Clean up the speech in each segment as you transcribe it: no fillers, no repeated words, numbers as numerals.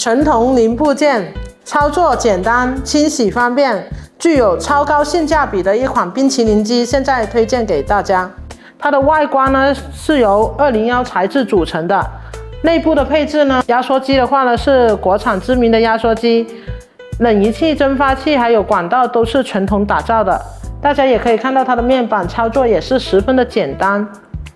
纯铜零部件，操作简单，清洗方便，具有超高性价比的一款冰淇淋机，现在推荐给大家。它的外观呢是由201材质组成的，内部的配置呢，压缩机的话呢是国产知名的压缩机，冷仪器、蒸发器还有管道都是纯铜打造的。大家也可以看到它的面板操作也是十分的简单，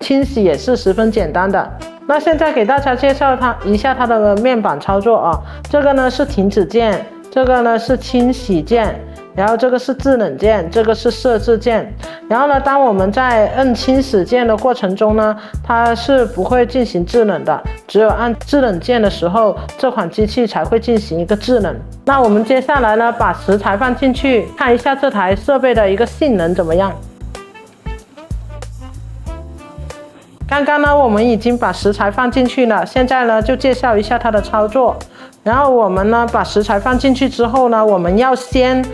清洗也是十分简单的。那现在给大家介绍一下它的面板操作啊，这个呢是停止键，这个呢是清洗键，然后这个是制冷键，这个是设置键。然后呢，当我们在按清洗键的过程中呢，它是不会进行制冷的，只有按制冷键的时候，这款机器才会进行一个制冷。那我们接下来呢，把食材放进去，看一下这台设备的一个性能怎么样。刚刚呢，我们已经把食材放进去了，现在呢就介绍一下它的操作。然后我们呢把食材放进去之后呢，我们要先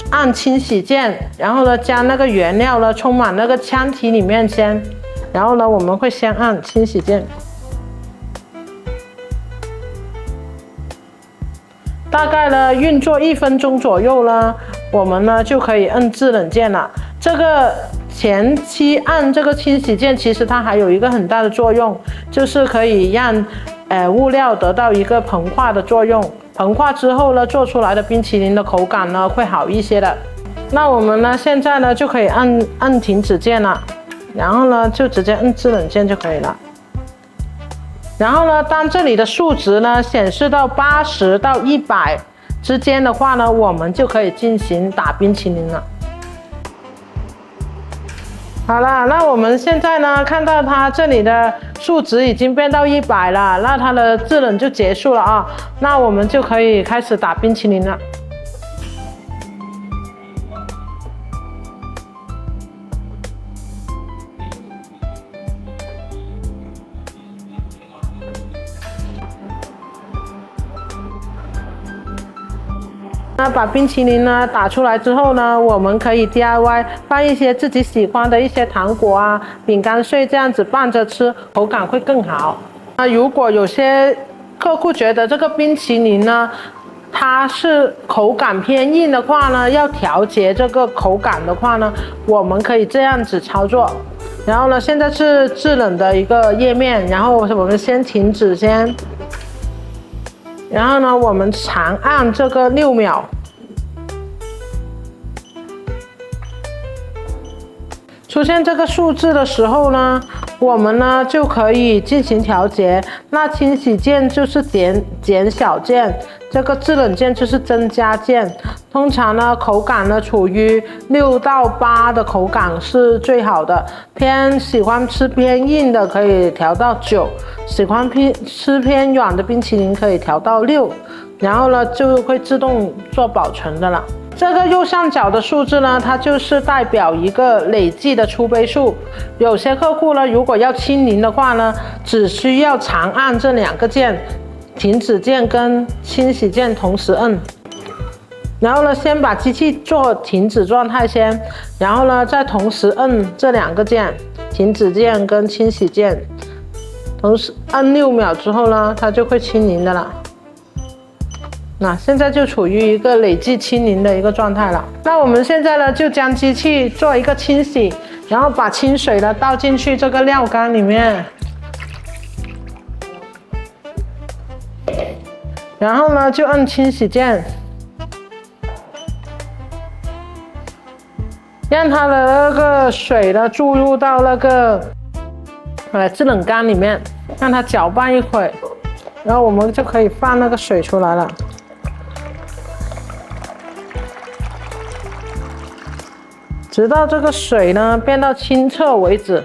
按清洗键，然后呢将那个原料呢充满那个腔体里面先，然后呢我们会先按清洗键，大概呢运作1分钟左右呢，我们呢就可以按制冷键了。这个前期按这个清洗键，其实它还有一个很大的作用，就是可以让物料得到一个膨化的作用，膨化之后呢，做出来的冰淇淋的口感呢会好一些的。那我们呢现在呢就可以按停止键了，然后呢就直接按制冷键就可以了。然后呢，当这里的数值呢显示到80到100之间的话呢，我们就可以进行打冰淇淋了。好了，那我们现在呢看到它这里的数值已经变到100了，那它的制冷就结束了啊，那我们就可以开始打冰淇淋了。那把冰淇淋呢打出来之后呢，我们可以 DIY 放一些自己喜欢的一些糖果啊、饼干碎，这样子拌着吃，口感会更好。那如果有些客户觉得这个冰淇淋呢，它是口感偏硬的话呢，要调节这个口感的话呢，我们可以这样子操作。然后呢，现在是制冷的一个页面，然后我们先停止先。然后呢，我们长按这个6秒，出现这个数字的时候呢，我们呢就可以进行调节。那清洗键就是减小键，这个制冷键就是增加键。通常呢，口感呢处于6到8的口感是最好的。喜欢吃偏硬的可以调到9，喜欢吃偏软的冰淇淋可以调到6，然后呢就会自动做保存的了。这个右上角的数字呢，它就是代表一个累计的出杯数。有些客户呢，如果要清零的话呢，只需要长按这2个键，停止键跟清洗键同时按。然后呢，先把机器做停止状态先，然后呢，再同时按这2个键，停止键跟清洗键，同时按6秒之后呢，它就会清零的了。那现在就处于一个累计清零的一个状态了。那我们现在呢，就将机器做一个清洗，然后把清水呢倒进去这个料缸里面，然后呢就按清洗键，让它的那个水呢注入到那个制冷缸里面，让它搅拌一会，然后我们就可以放那个水出来了。直到这个水呢变到清澈为止。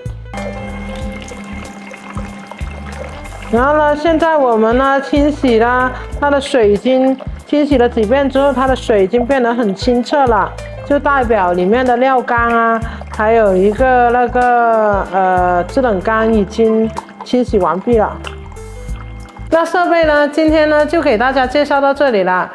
然后呢，现在我们呢清洗了，它的水已经清洗了几遍之后，它的水已经变得很清澈了，就代表里面的料缸啊，还有一个那个制冷缸已经清洗完毕了。那设备呢，今天呢就给大家介绍到这里了。